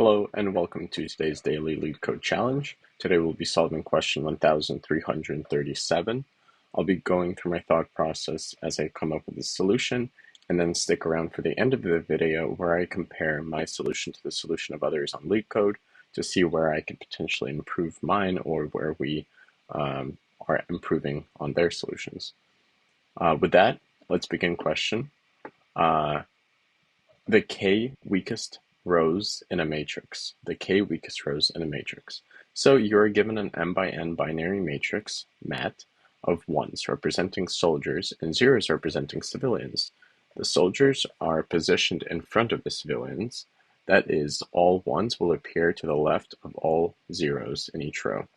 Hello and welcome to today's daily Leetcode challenge. Today we'll be solving question 1337. I'll be going through my thought process as I come up with a solution, and then stick around for the end of the video where I compare my solution to the solution of others on Leetcode to see where I could potentially improve mine or where we are improving on their solutions. With that, let's begin question. The k weakest rows in a matrix. The k weakest rows in a matrix. So you're given an m by n binary matrix, MAT, of 1s representing soldiers and 0s representing civilians. The soldiers are positioned in front of the civilians. That is, all 1s will appear to the left of all 0s in each row.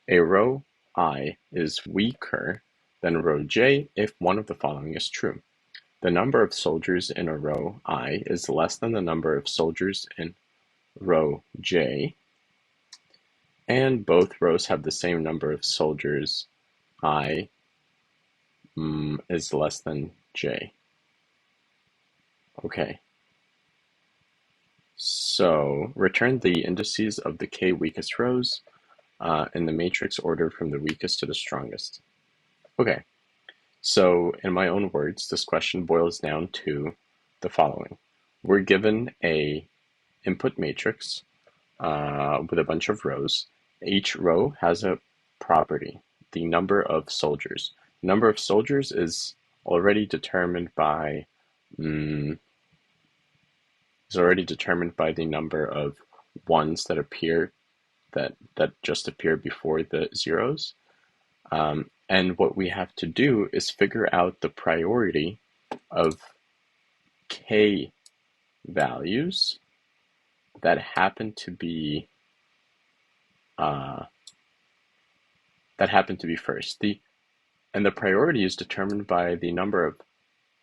A row I is weaker than row j if one of the following is true. The number of soldiers in a row I is less than the number of soldiers in row j, and both rows have the same number of soldiers. I is less than j. Okay. So return the indices of the k weakest rows in the matrix order from the weakest to the strongest. Okay. So in my own words, this question boils down to the following. We're given a input matrix with a bunch of rows. Each row has a property, the number of soldiers. Number of soldiers is already determined by the number of ones that appear that just appear before the zeros. And what we have to do is figure out the priority of k values that happen to be first. And the priority is determined by the number of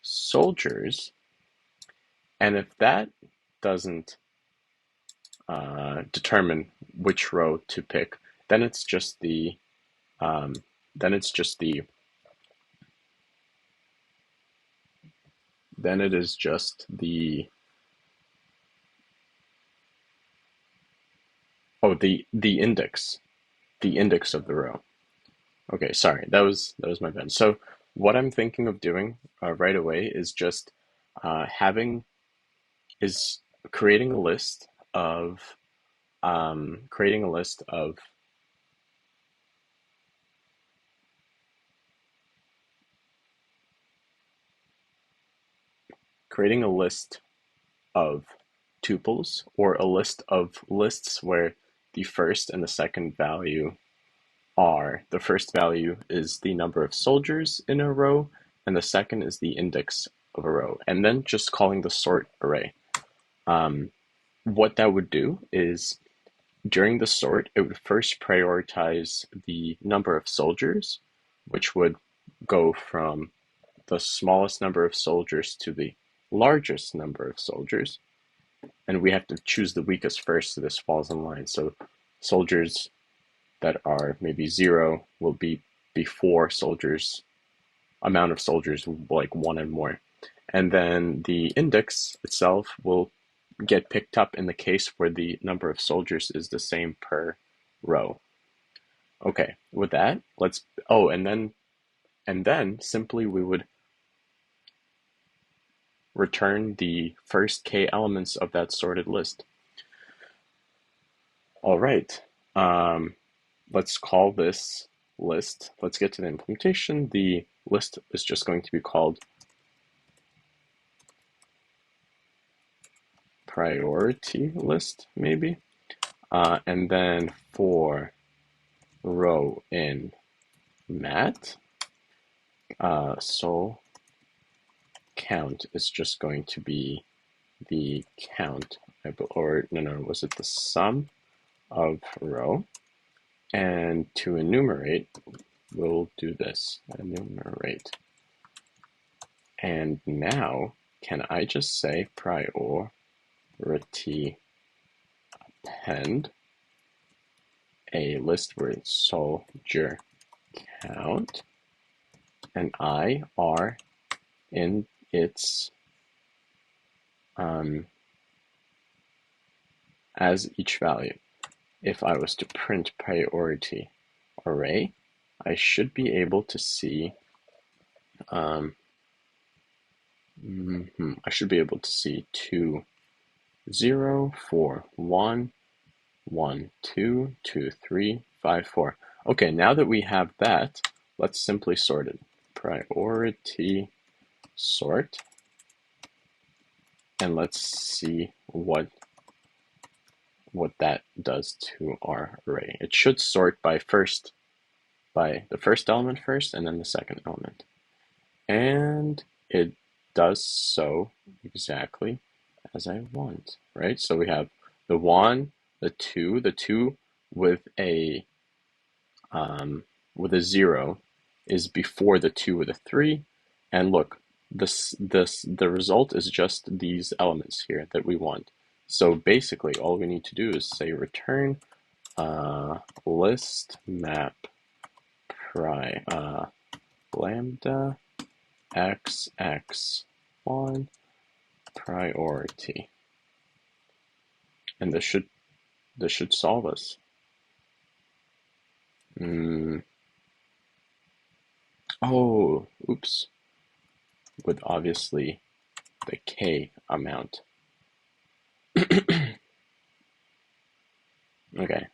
soldiers, and if that doesn't determine which row to pick, then it is just the index of the row. Okay, sorry, that was my bad. So what I'm thinking of doing right away is just creating a list of tuples, or a list of lists where the first and the second value the first value is the number of soldiers in a row, and the second is the index of a row, and then just calling the sort array. What that would do is, during the sort, it would first prioritize the number of soldiers, which would go from the smallest number of soldiers to the largest number of soldiers. And we have to choose the weakest first, so this falls in line. So soldiers that are maybe 0 will be before amount of soldiers like 1 and more. And then the index itself will get picked up in the case where the number of soldiers is the same per row. Okay, with that, and then simply we would return the first k elements of that sorted list. All right, let's call this list. Let's get to the implementation. The list is just going to be called priority list, maybe. And then for row in mat, sol count is just going to be the count, was it the sum of row? And to enumerate, we'll do this, enumerate. And now, can I just say priority append a list where it's soldier count and I are in its as each value. If I was to print priority array, I should be able to see I should be able to see 2, 0, 4, 1, 1, 2, 2, 3, 5, 4. Okay, now that we have that, let's simply sort it. Priority sort, and let's see what that does to our array. It should sort by the first element first, and then the second element. And it does so exactly as I want, right? So we have the 1, the 2 with a 0 is before the 2 with a 3, and look, the result is just these elements here that we want. So basically, all we need to do is say return list map lambda xx1 priority, and this should solve us. Oh, oops. With obviously the k amount. Okay,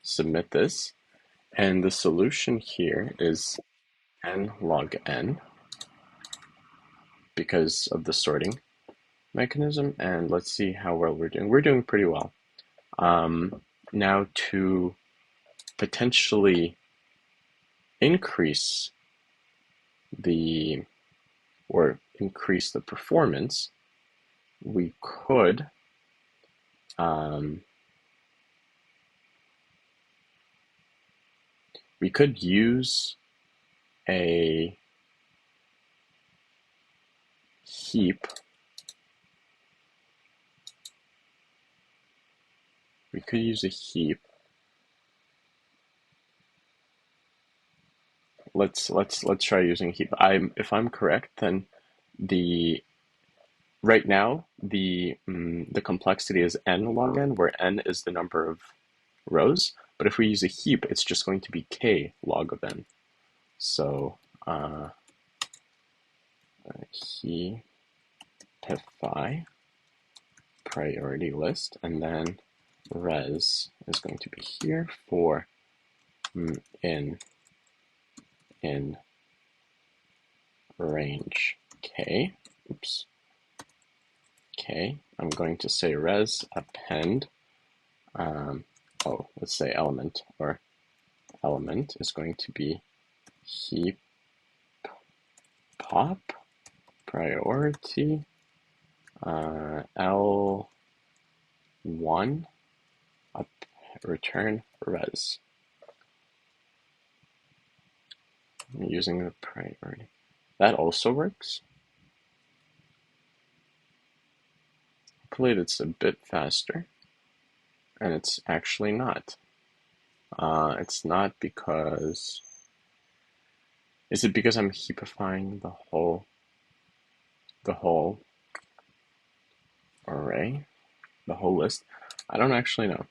submit this, and the solution here is n log n because of the sorting mechanism, and let's see how well we're doing. We're doing pretty well. Now to potentially increase the performance, we could use a heap. We could use a heap. Let's try using a heap. If I'm correct, then right now the complexity is n log n, where n is the number of rows. But if we use a heap, it's just going to be k log of n. So heapify priority list, and then res is going to be here for in range k. Oops. K. I'm going to say res append. Let's say element, or element is going to be heap pop priority L1 return res. I'm using the priority. That also works. Hopefully it's a bit faster, and it's actually not. It's not because... Is it because I'm heapifying the whole array, the whole list? I don't actually know.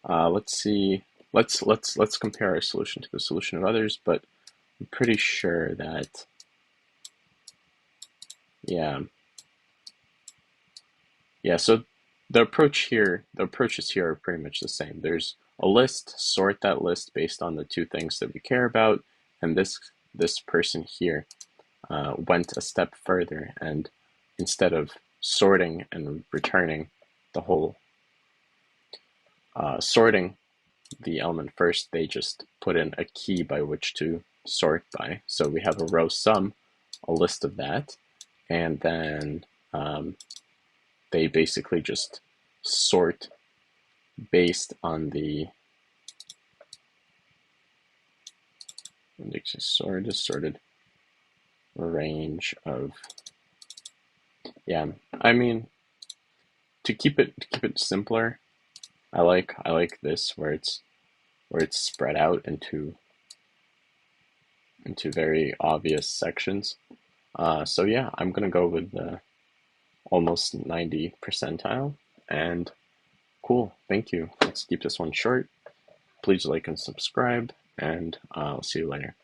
Let's see. Let's compare our solution to the solution of others, but I'm pretty sure that, yeah. So the approaches here are pretty much the same. There's a list, sort that list based on the two things that we care about, and this person here went a step further, and instead of sorting and returning the whole, sorting the element first, they just put in a key by which to sort by. So we have a row sum, a list of that, and then they basically just sort based on the sorted range of, I mean, to keep it simpler, I like this where it's spread out into very obvious sections. So yeah, I'm gonna go with the almost 90 percentile, and Cool. Thank you. Let's keep this one short. Please like and subscribe, and I'll see you later.